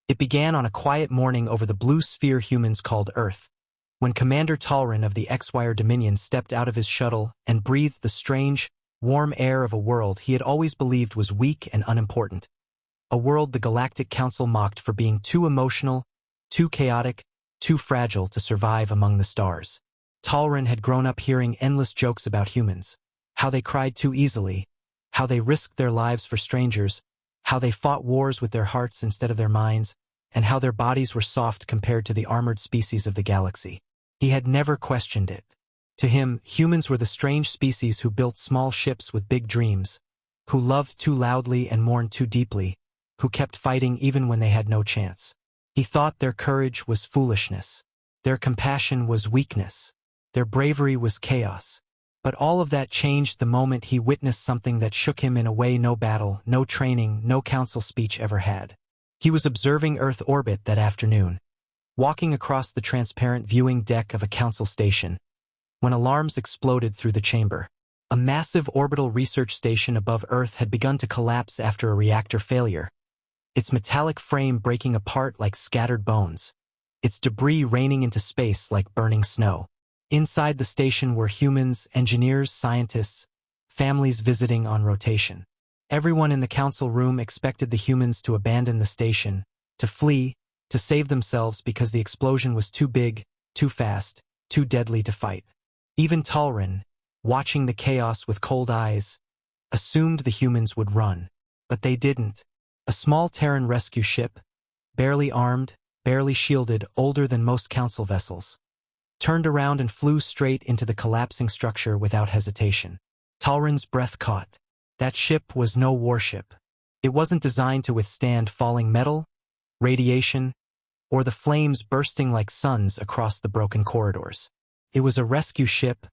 It began on a quiet morning over the blue sphere humans called Earth, when Commander Talrin of the HFY Dominion stepped out of his shuttle and breathed the strange, warm air of a world he had always believed was weak and unimportant. A world the Galactic Council mocked for being too emotional, too chaotic, too fragile to survive among the stars. Talrin had grown up hearing endless jokes about humans, how they cried too easily, how they risked their lives for strangers, how they fought wars with their hearts instead of their minds, and how their bodies were soft compared to the armored species of the galaxy. He had never questioned it. To him, humans were the strange species who built small ships with big dreams, who loved too loudly and mourned too deeply, who kept fighting even when they had no chance. He thought their courage was foolishness, their compassion was weakness, their bravery was chaos. But all of that changed the moment he witnessed something that shook him in a way no battle, no training, no council speech ever had. He was observing Earth orbit that afternoon, walking across the transparent viewing deck of a council station, when alarms exploded through the chamber. A massive orbital research station above Earth had begun to collapse after a reactor failure, its metallic frame breaking apart like scattered bones, its debris raining into space like burning snow. Inside the station were humans, engineers, scientists, families visiting on rotation. Everyone in the council room expected the humans to abandon the station, to flee, to save themselves because the explosion was too big, too fast, too deadly to fight. Even Talrin, watching the chaos with cold eyes, assumed the humans would run. But they didn't. A small Terran rescue ship, barely armed, barely shielded, older than most council vessels, turned around and flew straight into the collapsing structure without hesitation. Talrin's breath caught. That ship was no warship. It wasn't designed to withstand falling metal, radiation, or the flames bursting like suns across the broken corridors. It was a rescue ship,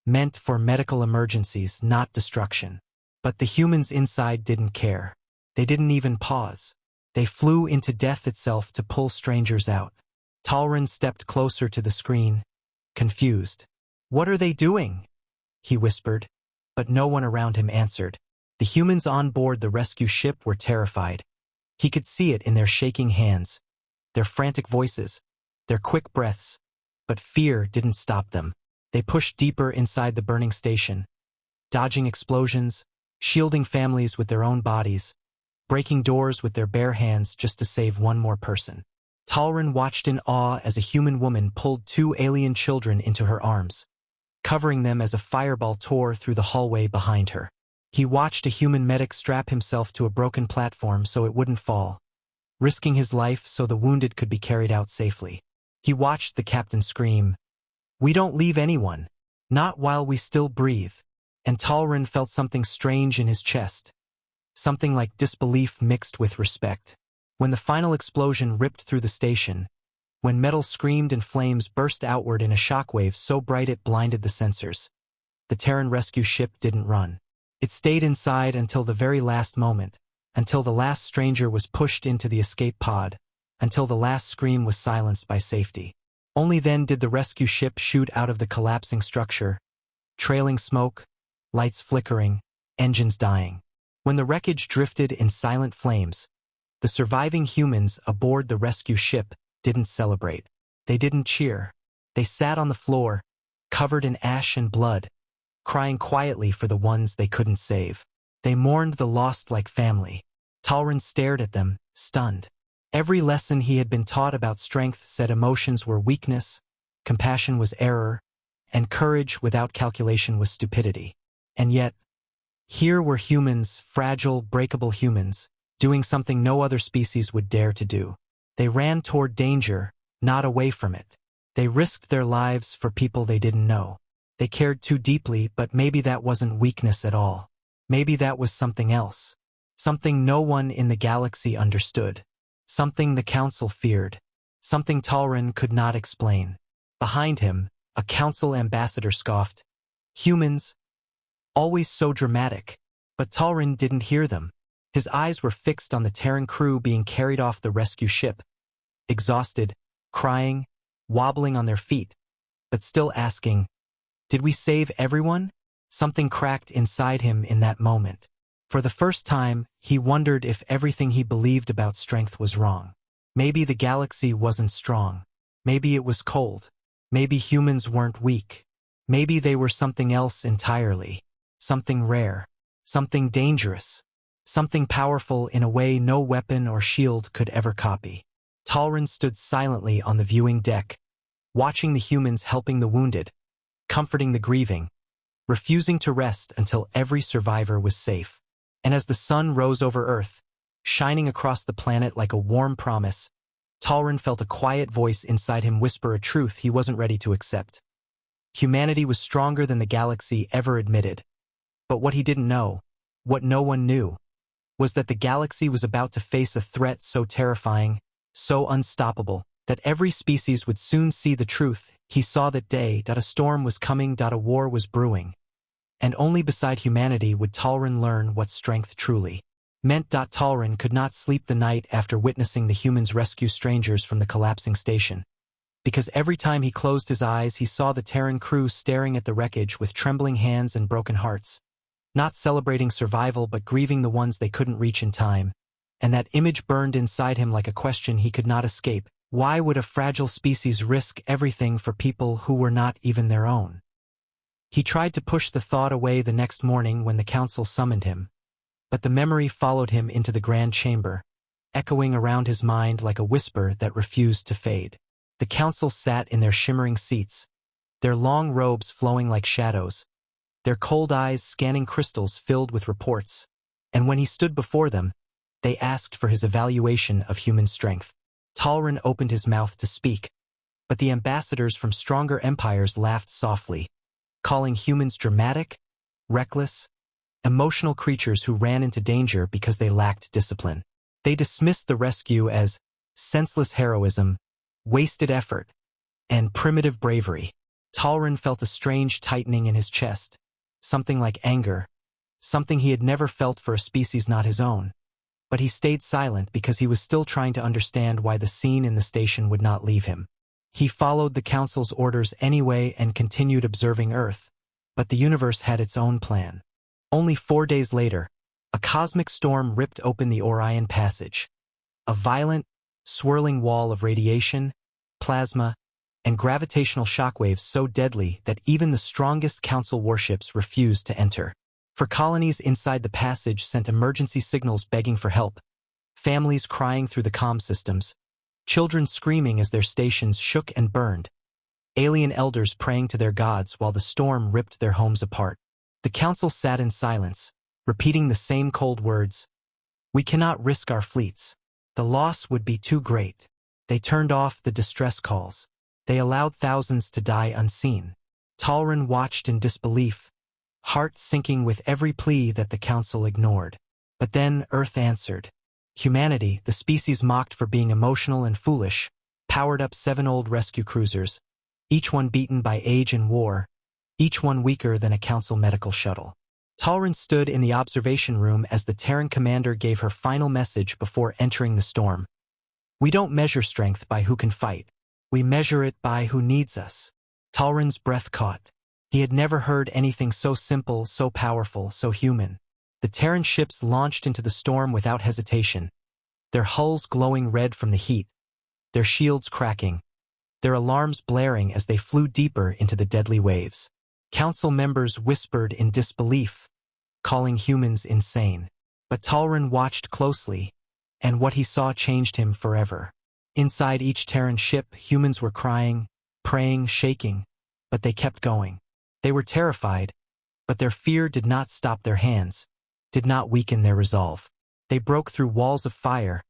meant for medical emergencies, not destruction. But the humans inside didn't care. They didn't even pause. They flew into death itself to pull strangers out. Talrin stepped closer to the screen, confused. "What are they doing?" he whispered, but no one around him answered. The humans on board the rescue ship were terrified. He could see it in their shaking hands, their frantic voices, their quick breaths, but fear didn't stop them. They pushed deeper inside the burning station, dodging explosions, shielding families with their own bodies, breaking doors with their bare hands just to save one more person. Talrin watched in awe as a human woman pulled two alien children into her arms, covering them as a fireball tore through the hallway behind her. He watched a human medic strap himself to a broken platform so it wouldn't fall, risking his life so the wounded could be carried out safely. He watched the captain scream, "We don't leave anyone, not while we still breathe," and Talrin felt something strange in his chest, something like disbelief mixed with respect. When the final explosion ripped through the station, when metal screamed and flames burst outward in a shockwave so bright it blinded the sensors, the Terran rescue ship didn't run. It stayed inside until the very last moment, until the last stranger was pushed into the escape pod, until the last scream was silenced by safety. Only then did the rescue ship shoot out of the collapsing structure, trailing smoke, lights flickering, engines dying. When the wreckage drifted in silent flames, the surviving humans aboard the rescue ship didn't celebrate. They didn't cheer. They sat on the floor, covered in ash and blood, crying quietly for the ones they couldn't save. They mourned the lost like family. Talrin stared at them, stunned. Every lesson he had been taught about strength said emotions were weakness, compassion was error, and courage without calculation was stupidity. And yet, here were humans, fragile, breakable humans, doing something no other species would dare to do. They ran toward danger, not away from it. They risked their lives for people they didn't know. They cared too deeply, but maybe that wasn't weakness at all. Maybe that was something else. Something no one in the galaxy understood. Something the council feared. Something Talrin could not explain. Behind him, a council ambassador scoffed. Humans, always so dramatic. But Talrin didn't hear them. His eyes were fixed on the Terran crew being carried off the rescue ship, exhausted, crying, wobbling on their feet, but still asking, "Did we save everyone?" Something cracked inside him in that moment. For the first time, he wondered if everything he believed about strength was wrong. Maybe the galaxy wasn't strong. Maybe it was cold. Maybe humans weren't weak. Maybe they were something else entirely. Something rare. Something dangerous. Something powerful in a way no weapon or shield could ever copy. Talrin stood silently on the viewing deck, watching the humans helping the wounded, comforting the grieving, refusing to rest until every survivor was safe. And as the sun rose over Earth, shining across the planet like a warm promise, Talrin felt a quiet voice inside him whisper a truth he wasn't ready to accept. Humanity was stronger than the galaxy ever admitted. But what he didn't know, what no one knew, was that the galaxy was about to face a threat so terrifying, so unstoppable, that every species would soon see the truth. He saw that day, a storm was coming, a war was brewing. And only beside humanity would Talrin learn what strength truly meant. Talrin could not sleep the night after witnessing the humans rescue strangers from the collapsing station. Because every time he closed his eyes, he saw the Terran crew staring at the wreckage with trembling hands and broken hearts, not celebrating survival but grieving the ones they couldn't reach in time. And that image burned inside him like a question he could not escape. Why would a fragile species risk everything for people who were not even their own? He tried to push the thought away the next morning when the council summoned him, but the memory followed him into the grand chamber, echoing around his mind like a whisper that refused to fade. The council sat in their shimmering seats, their long robes flowing like shadows, their cold eyes scanning crystals filled with reports, and when he stood before them, they asked for his evaluation of human strength. Talrin opened his mouth to speak, but the ambassadors from stronger empires laughed softly, calling humans dramatic, reckless, emotional creatures who ran into danger because they lacked discipline. They dismissed the rescue as senseless heroism, wasted effort, and primitive bravery. Talrin felt a strange tightening in his chest, something like anger, something he had never felt for a species not his own. But he stayed silent because he was still trying to understand why the scene in the station would not leave him. He followed the council's orders anyway and continued observing Earth, but the universe had its own plan. Only 4 days later, a cosmic storm ripped open the Orion Passage. A violent, swirling wall of radiation, plasma, and gravitational shockwaves so deadly that even the strongest council warships refused to enter. For colonies inside the passage sent emergency signals begging for help, families crying through the comm systems, children screaming as their stations shook and burned, alien elders praying to their gods while the storm ripped their homes apart. The council sat in silence, repeating the same cold words. We cannot risk our fleets. The loss would be too great. They turned off the distress calls. They allowed thousands to die unseen. Talrin watched in disbelief, heart sinking with every plea that the council ignored. But then Earth answered. Humanity, the species mocked for being emotional and foolish, powered up 7 old rescue cruisers, each one beaten by age and war, each one weaker than a council medical shuttle. Talrin stood in the observation room as the Terran commander gave her final message before entering the storm. We don't measure strength by who can fight. We measure it by who needs us. Talrin's breath caught. He had never heard anything so simple, so powerful, so human. The Terran ships launched into the storm without hesitation, their hulls glowing red from the heat, their shields cracking, their alarms blaring as they flew deeper into the deadly waves. Council members whispered in disbelief, calling humans insane. But Talrin watched closely, and what he saw changed him forever. Inside each Terran ship, humans were crying, praying, shaking, but they kept going. They were terrified, but their fear did not stop their hands, did not weaken their resolve. They broke through walls of fire,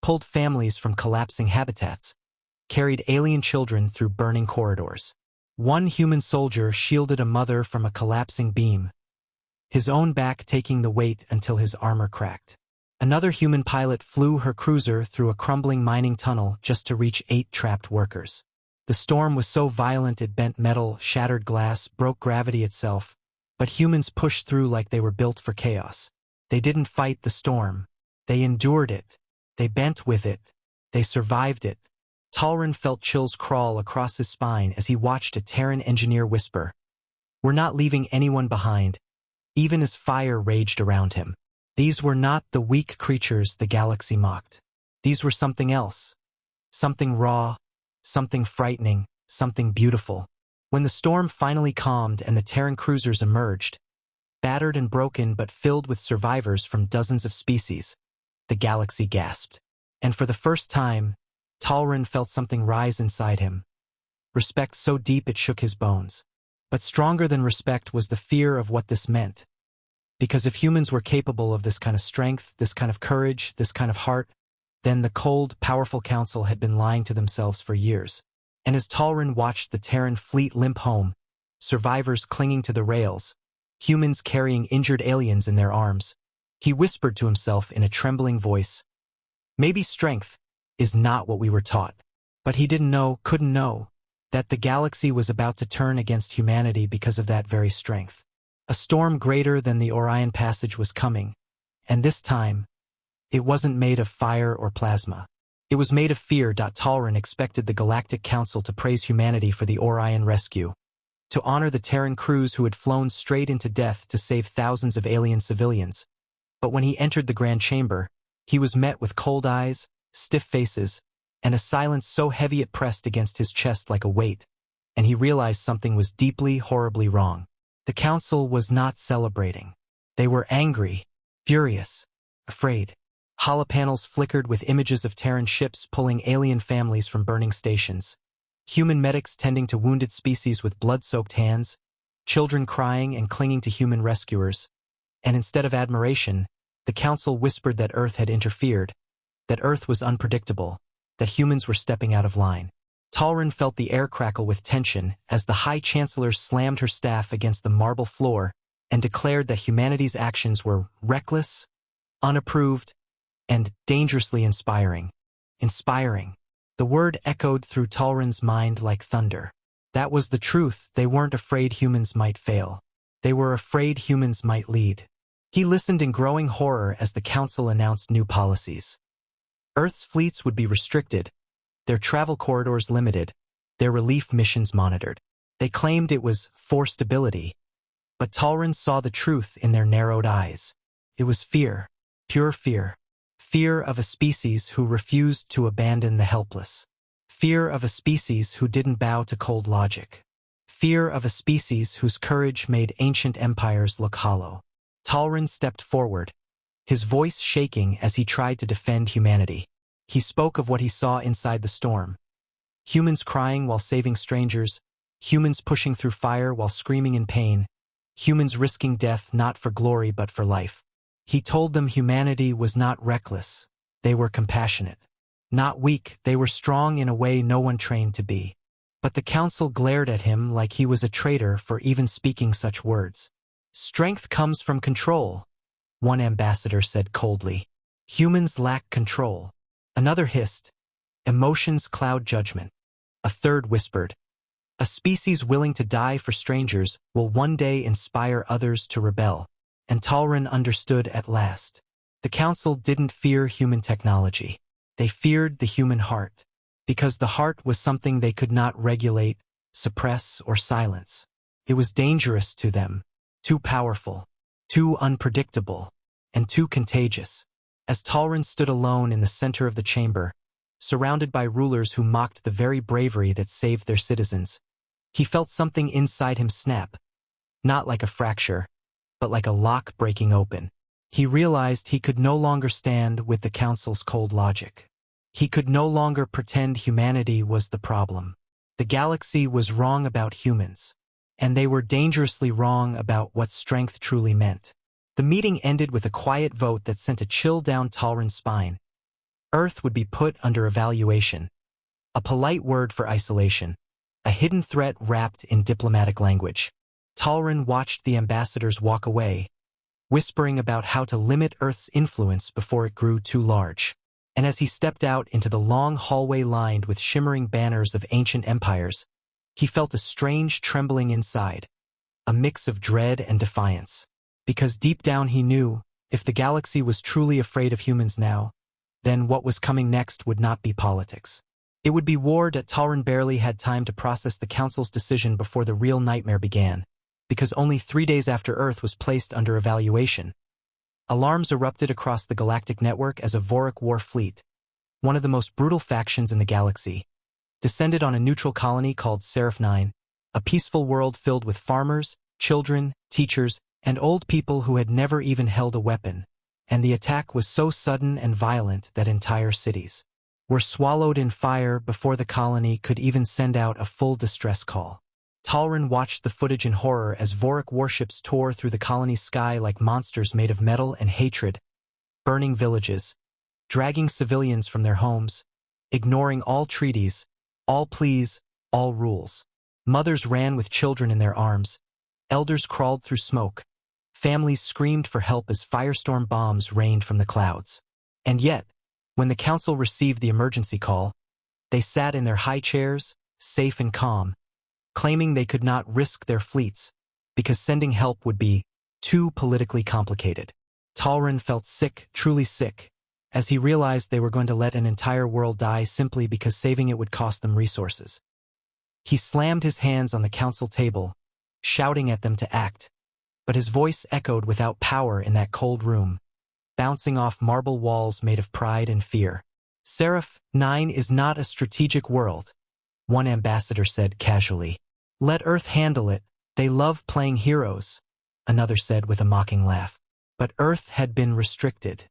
pulled families from collapsing habitats, carried alien children through burning corridors. One human soldier shielded a mother from a collapsing beam, his own back taking the weight until his armor cracked. Another human pilot flew her cruiser through a crumbling mining tunnel just to reach 8 trapped workers. The storm was so violent it bent metal, shattered glass, broke gravity itself, but humans pushed through like they were built for chaos. They didn't fight the storm. They endured it. They bent with it. They survived it. Talrin felt chills crawl across his spine as he watched a Terran engineer whisper, "We're not leaving anyone behind," even as fire raged around him. These were not the weak creatures the galaxy mocked. These were something else, Something raw, something frightening, something beautiful. When the storm finally calmed and the Terran cruisers emerged, battered and broken but filled with survivors from dozens of species, the galaxy gasped. And for the first time, Talrin felt something rise inside him. Respect so deep it shook his bones. But stronger than respect was the fear of what this meant. Because if humans were capable of this kind of strength, this kind of courage, this kind of heart, then the cold, powerful council had been lying to themselves for years. And as Talrin watched the Terran fleet limp home, survivors clinging to the rails, humans carrying injured aliens in their arms, he whispered to himself in a trembling voice, "Maybe strength is not what we were taught." But he couldn't know, that the galaxy was about to turn against humanity because of that very strength. A storm greater than the Orion Passage was coming, and this time, it wasn't made of fire or plasma. It was made of fear. Talrin expected the Galactic Council to praise humanity for the Orion rescue, to honor the Terran crews who had flown straight into death to save thousands of alien civilians. But when he entered the Grand Chamber, he was met with cold eyes, stiff faces, and a silence so heavy it pressed against his chest like a weight, and he realized something was deeply, horribly wrong. The council was not celebrating. They were angry, furious, afraid. Holopanels flickered with images of Terran ships pulling alien families from burning stations, human medics tending to wounded species with blood-soaked hands, children crying and clinging to human rescuers, and instead of admiration, the council whispered that Earth had interfered, that Earth was unpredictable, that humans were stepping out of line. Talrin felt the air crackle with tension as the High Chancellor slammed her staff against the marble floor and declared that humanity's actions were reckless, unapproved, and dangerously inspiring. Inspiring. The word echoed through Talrin's mind like thunder. That was the truth. They weren't afraid humans might fail. They were afraid humans might lead. He listened in growing horror as the Council announced new policies. Earth's fleets would be restricted, their travel corridors limited, their relief missions monitored. They claimed it was for stability, but Talrin saw the truth in their narrowed eyes. It was fear, pure fear. Fear of a species who refused to abandon the helpless. Fear of a species who didn't bow to cold logic. Fear of a species whose courage made ancient empires look hollow. Talrin stepped forward, his voice shaking as he tried to defend humanity. He spoke of what he saw inside the storm. Humans crying while saving strangers, humans pushing through fire while screaming in pain, humans risking death not for glory but for life. He told them humanity was not reckless, they were compassionate. Not weak, they were strong in a way no one trained to be. But the council glared at him like he was a traitor for even speaking such words. Strength comes from control, one ambassador said coldly. Humans lack control. Another hissed, emotions cloud judgment. A third whispered, a species willing to die for strangers will one day inspire others to rebel. And Talrin understood at last. The council didn't fear human technology. They feared the human heart, because the heart was something they could not regulate, suppress, or silence. It was dangerous to them, too powerful, too unpredictable, and too contagious. As Talrin stood alone in the center of the chamber, surrounded by rulers who mocked the very bravery that saved their citizens, he felt something inside him snap, not like a fracture, but like a lock breaking open. He realized he could no longer stand with the council's cold logic. He could no longer pretend humanity was the problem. The galaxy was wrong about humans, and they were dangerously wrong about what strength truly meant. The meeting ended with a quiet vote that sent a chill down Talrin's spine. Earth would be put under evaluation. A polite word for isolation. A hidden threat wrapped in diplomatic language. Talrin watched the ambassadors walk away, whispering about how to limit Earth's influence before it grew too large. And as he stepped out into the long hallway lined with shimmering banners of ancient empires, he felt a strange trembling inside, a mix of dread and defiance. Because deep down he knew, if the galaxy was truly afraid of humans now, then what was coming next would not be politics. It would be war. Talrin barely had time to process the council's decision before the real nightmare began. Because only 3 days after Earth was placed under evaluation, alarms erupted across the galactic network as a Vorik war fleet, one of the most brutal factions in the galaxy, descended on a neutral colony called Seraph 9, a peaceful world filled with farmers, children, teachers, and old people who had never even held a weapon, and the attack was so sudden and violent that entire cities were swallowed in fire before the colony could even send out a full distress call. Talrin watched the footage in horror as Vorik warships tore through the colony's sky like monsters made of metal and hatred, burning villages, dragging civilians from their homes, ignoring all treaties, all pleas, all rules. Mothers ran with children in their arms, elders crawled through smoke, families screamed for help as firestorm bombs rained from the clouds. And yet, when the council received the emergency call, they sat in their high chairs, safe and calm, claiming they could not risk their fleets because sending help would be too politically complicated. Talrin felt sick, truly sick, as he realized they were going to let an entire world die simply because saving it would cost them resources. He slammed his hands on the council table, shouting at them to act, but his voice echoed without power in that cold room, bouncing off marble walls made of pride and fear. Seraph 9 is not a strategic world, one ambassador said casually. Let Earth handle it, they love playing heroes, another said with a mocking laugh. But Earth had been restricted.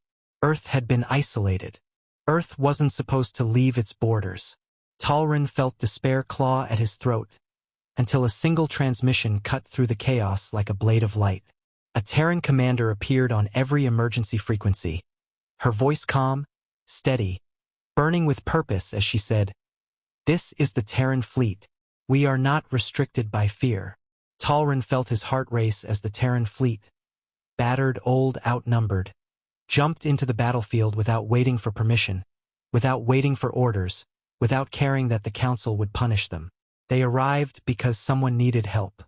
Earth had been isolated. Earth wasn't supposed to leave its borders. Talrin felt despair claw at his throat, until a single transmission cut through the chaos like a blade of light. A Terran commander appeared on every emergency frequency, her voice calm, steady, burning with purpose as she said, "This is the Terran fleet. We are not restricted by fear." Talrin felt his heart race as the Terran fleet, battered, old, outnumbered, jumped into the battlefield without waiting for permission, without waiting for orders, without caring that the council would punish them. They arrived because someone needed help.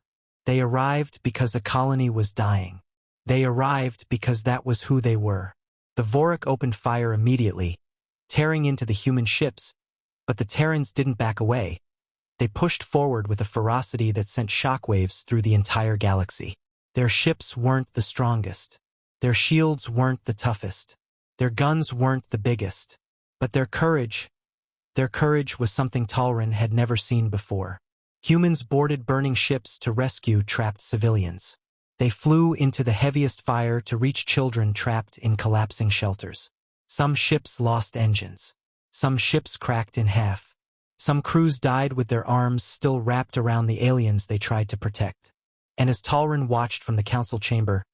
They arrived because a colony was dying. They arrived because that was who they were. The Vorik opened fire immediately, tearing into the human ships, but the Terrans didn't back away. They pushed forward with a ferocity that sent shockwaves through the entire galaxy. Their ships weren't the strongest. Their shields weren't the toughest. Their guns weren't the biggest. But their courage was something Talrin had never seen before. Humans boarded burning ships to rescue trapped civilians. They flew into the heaviest fire to reach children trapped in collapsing shelters. Some ships lost engines. Some ships cracked in half. Some crews died with their arms still wrapped around the aliens they tried to protect. And as Talrin watched from the council chamber,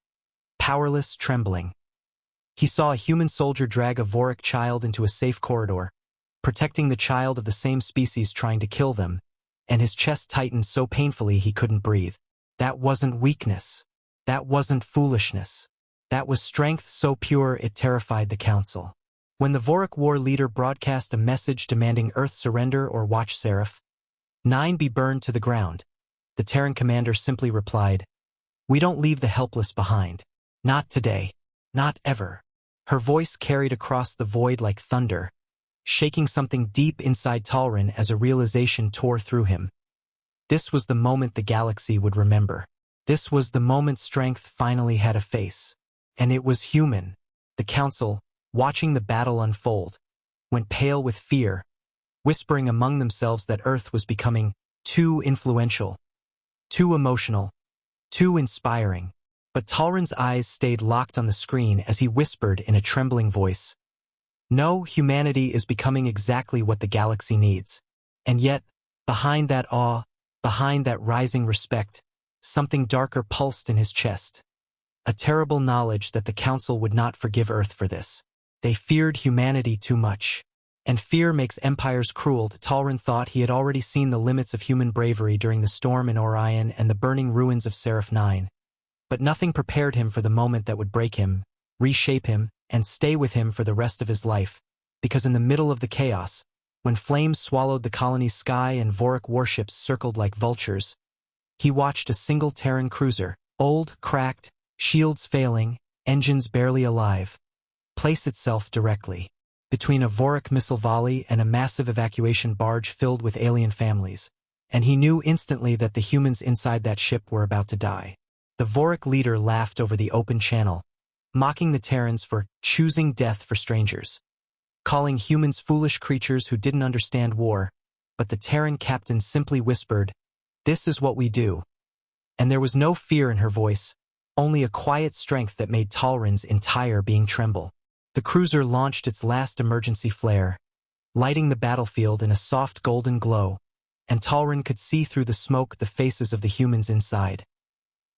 powerless, trembling, he saw a human soldier drag a Vorik child into a safe corridor, protecting the child of the same species trying to kill them, and his chest tightened so painfully he couldn't breathe. That wasn't weakness. That wasn't foolishness. That was strength so pure it terrified the council. When the Vorik war leader broadcast a message demanding Earth surrender or watch Seraph 9 be burned to the ground, the Terran commander simply replied, "We don't leave the helpless behind. Not today. Not ever." Her voice carried across the void like thunder, shaking something deep inside Talrin as a realization tore through him. This was the moment the galaxy would remember. This was the moment strength finally had a face. And it was human. The council, watching the battle unfold, went pale with fear, whispering among themselves that Earth was becoming too influential, too emotional, too inspiring. But Talrin's eyes stayed locked on the screen as he whispered in a trembling voice, "No, humanity is becoming exactly what the galaxy needs." And yet, behind that awe, behind that rising respect, something darker pulsed in his chest. A terrible knowledge that the council would not forgive Earth for this. They feared humanity too much. And fear makes empires cruel. Talrin thought he had already seen the limits of human bravery during the storm in Orion and the burning ruins of Seraph 9. But nothing prepared him for the moment that would break him, reshape him, and stay with him for the rest of his life, because in the middle of the chaos, when flames swallowed the colony's sky and Vorik warships circled like vultures, he watched a single Terran cruiser, old, cracked, shields failing, engines barely alive, place itself directly between a Vorik missile volley and a massive evacuation barge filled with alien families, and he knew instantly that the humans inside that ship were about to die. The Vorik leader laughed over the open channel, mocking the Terrans for choosing death for strangers. calling humans foolish creatures who didn't understand war, but the Terran captain simply whispered, "This is what we do." And there was no fear in her voice, only a quiet strength that made Talrin's entire being tremble. The cruiser launched its last emergency flare, lighting the battlefield in a soft golden glow, and Talrin could see through the smoke the faces of the humans inside.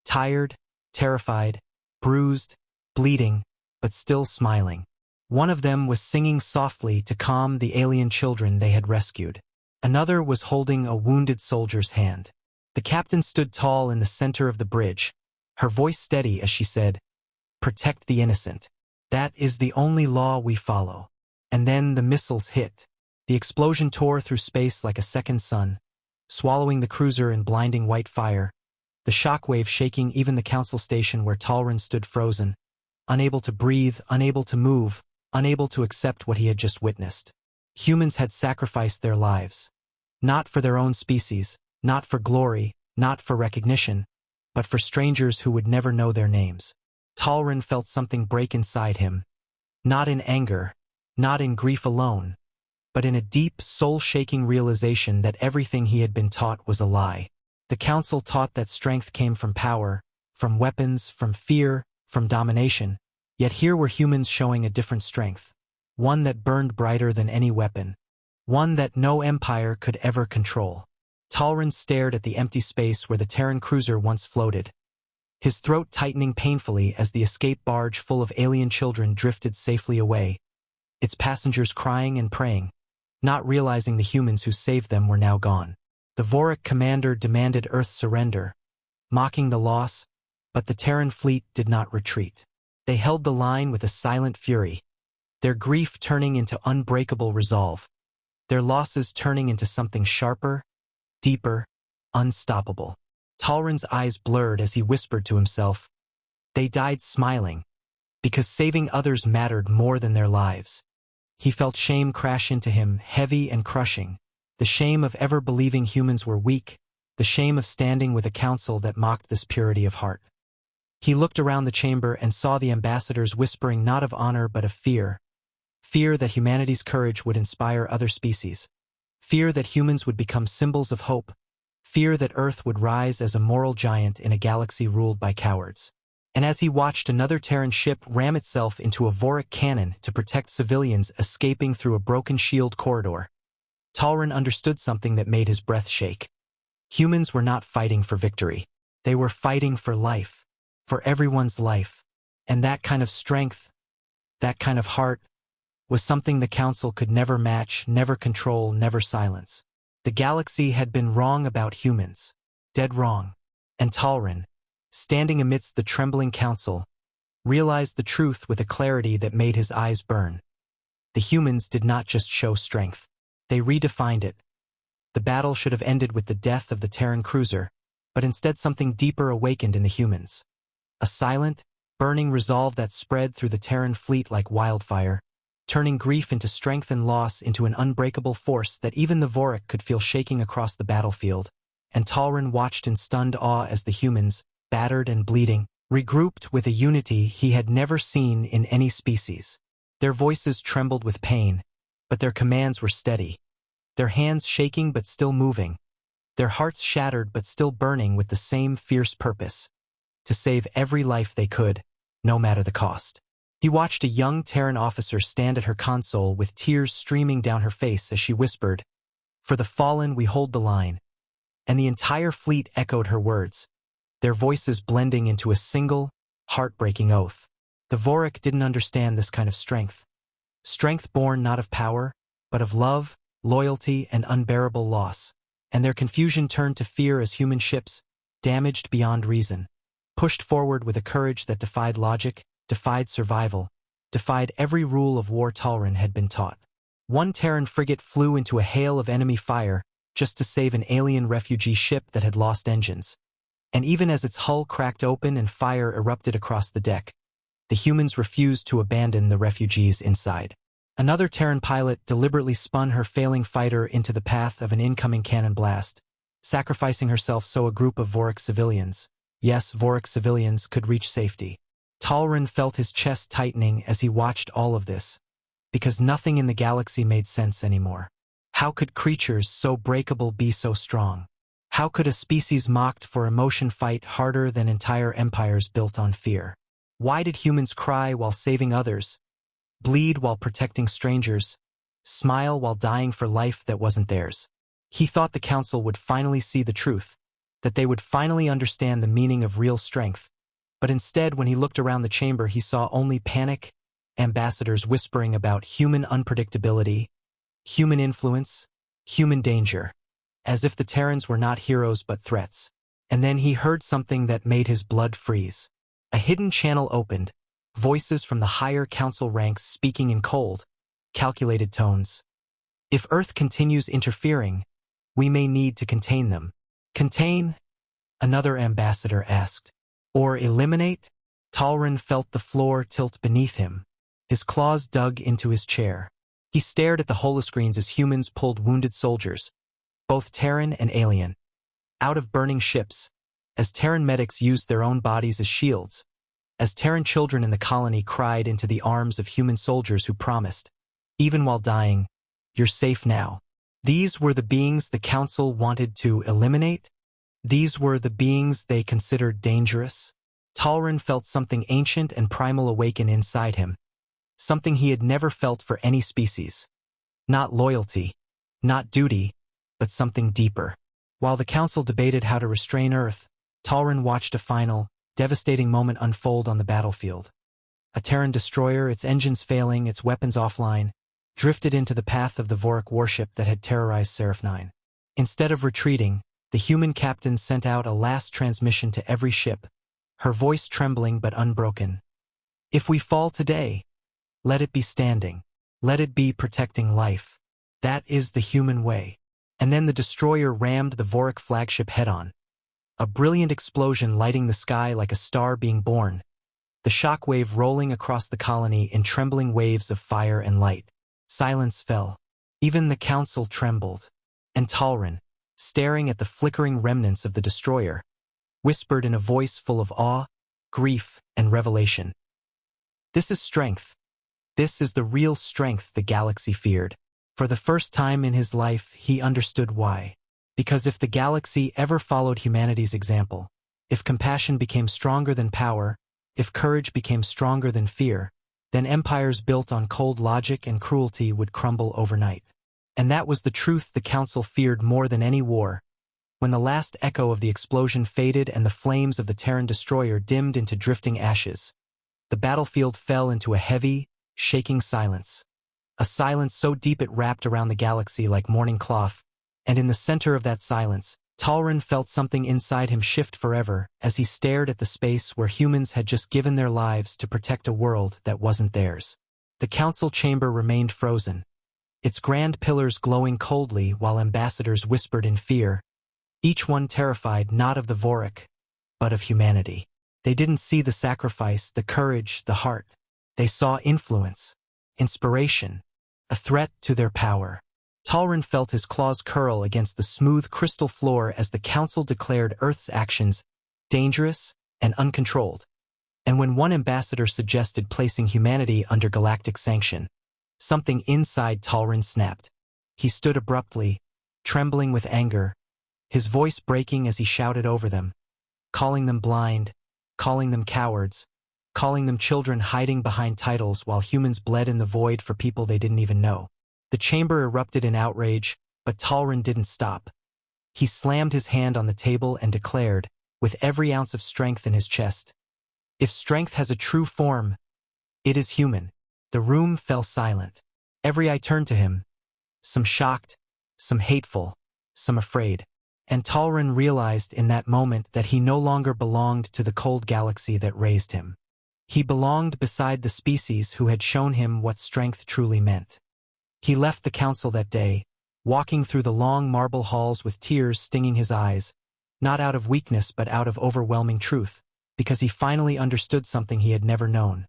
Tired, terrified, bruised, bleeding, but still smiling. One of them was singing softly to calm the alien children they had rescued. Another was holding a wounded soldier's hand. The captain stood tall in the center of the bridge, her voice steady as she said, "Protect the innocent. That is the only law we follow." And then the missiles hit. The explosion tore through space like a second sun, swallowing the cruiser in blinding white fire, the shockwave shaking even the council station where Talrin stood frozen, unable to breathe, unable to move, unable to accept what he had just witnessed. Humans had sacrificed their lives. Not for their own species, not for glory, not for recognition, but for strangers who would never know their names. Talrin felt something break inside him, not in anger, not in grief alone, but in a deep, soul-shaking realization that everything he had been taught was a lie. The council taught that strength came from power, from weapons, from fear, from domination, yet here were humans showing a different strength, one that burned brighter than any weapon, one that no empire could ever control. Talrin stared at the empty space where the Terran cruiser once floated, his throat tightening painfully as the escape barge full of alien children drifted safely away, its passengers crying and praying, not realizing the humans who saved them were now gone. The Vorik commander demanded Earth surrender, mocking the loss, but the Terran fleet did not retreat. They held the line with a silent fury, their grief turning into unbreakable resolve, their losses turning into something sharper, deeper, unstoppable. Talrin's eyes blurred as he whispered to himself, "They died smiling, because saving others mattered more than their lives." He felt shame crash into him, heavy and crushing, the shame of ever believing humans were weak, the shame of standing with a council that mocked this purity of heart. He looked around the chamber and saw the ambassadors whispering not of honor but of fear. Fear that humanity's courage would inspire other species. Fear that humans would become symbols of hope. Fear that Earth would rise as a moral giant in a galaxy ruled by cowards. And as he watched another Terran ship ram itself into a Vorik cannon to protect civilians escaping through a broken shield corridor, Talrin understood something that made his breath shake. Humans were not fighting for victory. They were fighting for life, for everyone's life. And that kind of strength, that kind of heart, was something the Council could never match, never control, never silence. The galaxy had been wrong about humans, dead wrong. And Talrin, standing amidst the trembling Council, realized the truth with a clarity that made his eyes burn. The humans did not just show strength. They redefined it. The battle should have ended with the death of the Terran cruiser, but instead something deeper awakened in the humans. A silent, burning resolve that spread through the Terran fleet like wildfire, turning grief into strength and loss into an unbreakable force that even the Vorik could feel shaking across the battlefield. And Talrin watched in stunned awe as the humans, battered and bleeding, regrouped with a unity he had never seen in any species. Their voices trembled with pain, but their commands were steady. Their hands shaking but still moving. Their hearts shattered but still burning with the same fierce purpose: to save every life they could, no matter the cost. He watched a young Terran officer stand at her console with tears streaming down her face as she whispered, "For the fallen we hold the line." And the entire fleet echoed her words, their voices blending into a single, heartbreaking oath. The Vorik didn't understand this kind of strength. Strength born not of power, but of love, loyalty, and unbearable loss. And their confusion turned to fear as human ships, damaged beyond reason, pushed forward with a courage that defied logic, defied survival, defied every rule of war Talrin had been taught. One Terran frigate flew into a hail of enemy fire just to save an alien refugee ship that had lost engines. And even as its hull cracked open and fire erupted across the deck, the humans refused to abandon the refugees inside. Another Terran pilot deliberately spun her failing fighter into the path of an incoming cannon blast, sacrificing herself so a group of Vorik civilians, yes, Vorik civilians, could reach safety. Talrin felt his chest tightening as he watched all of this, because nothing in the galaxy made sense anymore. How could creatures so breakable be so strong? How could a species mocked for emotion fight harder than entire empires built on fear? Why did humans cry while saving others, bleed while protecting strangers, smile while dying for life that wasn't theirs? He thought the council would finally see the truth, that they would finally understand the meaning of real strength. But instead, when he looked around the chamber, he saw only panic, ambassadors whispering about human unpredictability, human influence, human danger, as if the Terrans were not heroes but threats. And then he heard something that made his blood freeze. A hidden channel opened, voices from the higher council ranks speaking in cold, calculated tones. If Earth continues interfering, we may need to contain them. Contain? Another ambassador asked. Or eliminate? Talrin felt the floor tilt beneath him. His claws dug into his chair. He stared at the holoscreens as humans pulled wounded soldiers, both Terran and alien, out of burning ships, as Terran medics used their own bodies as shields, as Terran children in the colony cried into the arms of human soldiers who promised, even while dying, "You're safe now." These were the beings the Council wanted to eliminate? These were the beings they considered dangerous? Talrin felt something ancient and primal awaken inside him, something he had never felt for any species. Not loyalty, not duty, but something deeper. While the Council debated how to restrain Earth, Talrin watched a final, devastating moment unfold on the battlefield. A Terran destroyer, its engines failing, its weapons offline, drifted into the path of the Vorik warship that had terrorized Seraph 9. Instead of retreating, the human captain sent out a last transmission to every ship, her voice trembling but unbroken. "If we fall today, let it be standing. Let it be protecting life. That is the human way." And then the destroyer rammed the Vorik flagship head-on. A brilliant explosion lighting the sky like a star being born, the shockwave rolling across the colony in trembling waves of fire and light. Silence fell. Even the Council trembled. And Talrin, staring at the flickering remnants of the destroyer, whispered in a voice full of awe, grief, and revelation. "This is strength. This is the real strength the galaxy feared." For the first time in his life, he understood why. Because if the galaxy ever followed humanity's example, if compassion became stronger than power, if courage became stronger than fear, then empires built on cold logic and cruelty would crumble overnight. And that was the truth the Council feared more than any war. When the last echo of the explosion faded and the flames of the Terran destroyer dimmed into drifting ashes, the battlefield fell into a heavy, shaking silence. A silence so deep it wrapped around the galaxy like morning cloth, and in the center of that silence, Talrin felt something inside him shift forever as he stared at the space where humans had just given their lives to protect a world that wasn't theirs. The Council chamber remained frozen, its grand pillars glowing coldly while ambassadors whispered in fear, each one terrified not of the Vorik, but of humanity. They didn't see the sacrifice, the courage, the heart. They saw influence, inspiration, a threat to their power. Talrin felt his claws curl against the smooth crystal floor as the Council declared Earth's actions dangerous and uncontrolled. And when one ambassador suggested placing humanity under galactic sanction, something inside Talrin snapped. He stood abruptly, trembling with anger, his voice breaking as he shouted over them, calling them blind, calling them cowards, calling them children hiding behind titles while humans bled in the void for people they didn't even know. The chamber erupted in outrage, but Talrin didn't stop. He slammed his hand on the table and declared, with every ounce of strength in his chest, "If strength has a true form, it is human." The room fell silent. Every eye turned to him, some shocked, some hateful, some afraid. And Talrin realized in that moment that he no longer belonged to the cold galaxy that raised him. He belonged beside the species who had shown him what strength truly meant. He left the Council that day, walking through the long marble halls with tears stinging his eyes, not out of weakness but out of overwhelming truth, because he finally understood something he had never known.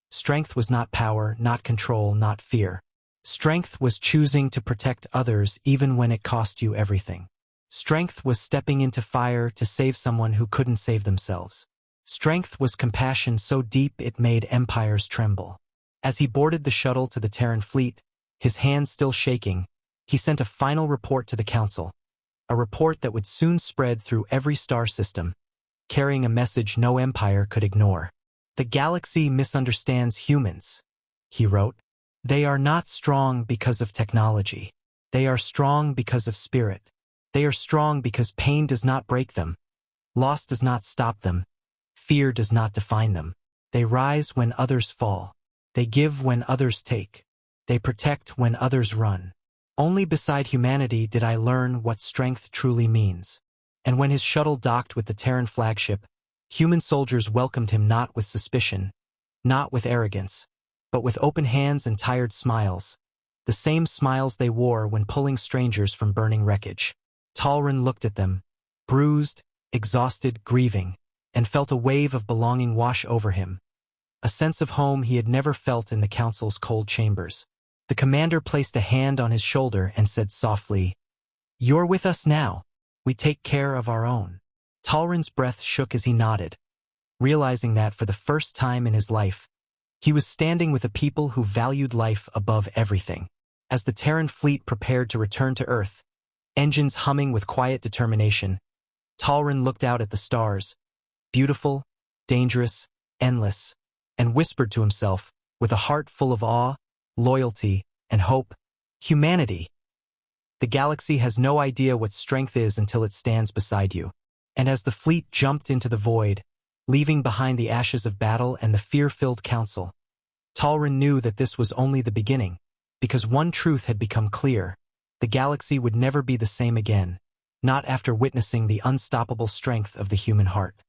Strength was not power, not control, not fear. Strength was choosing to protect others even when it cost you everything. Strength was stepping into fire to save someone who couldn't save themselves. Strength was compassion so deep it made empires tremble. As he boarded the shuttle to the Terran fleet, his hands still shaking, he sent a final report to the Council, a report that would soon spread through every star system, carrying a message no empire could ignore. The galaxy misunderstands humans, he wrote. They are not strong because of technology. They are strong because of spirit. They are strong because pain does not break them. Loss does not stop them. Fear does not define them. They rise when others fall. They give when others take. They protect when others run. Only beside humanity did I learn what strength truly means. And when his shuttle docked with the Terran flagship, human soldiers welcomed him not with suspicion, not with arrogance, but with open hands and tired smiles, the same smiles they wore when pulling strangers from burning wreckage. Talrin looked at them, bruised, exhausted, grieving, and felt a wave of belonging wash over him, a sense of home he had never felt in the Council's cold chambers. The commander placed a hand on his shoulder and said softly, "You're with us now. We take care of our own." Talrin's breath shook as he nodded, realizing that for the first time in his life, he was standing with a people who valued life above everything. As the Terran fleet prepared to return to Earth, engines humming with quiet determination, Talrin looked out at the stars, beautiful, dangerous, endless, and whispered to himself, with a heart full of awe, loyalty, and hope, "Humanity. The galaxy has no idea what strength is until it stands beside you." And as the fleet jumped into the void, leaving behind the ashes of battle and the fear-filled Council, Talrin knew that this was only the beginning, because one truth had become clear: the galaxy would never be the same again, not after witnessing the unstoppable strength of the human heart.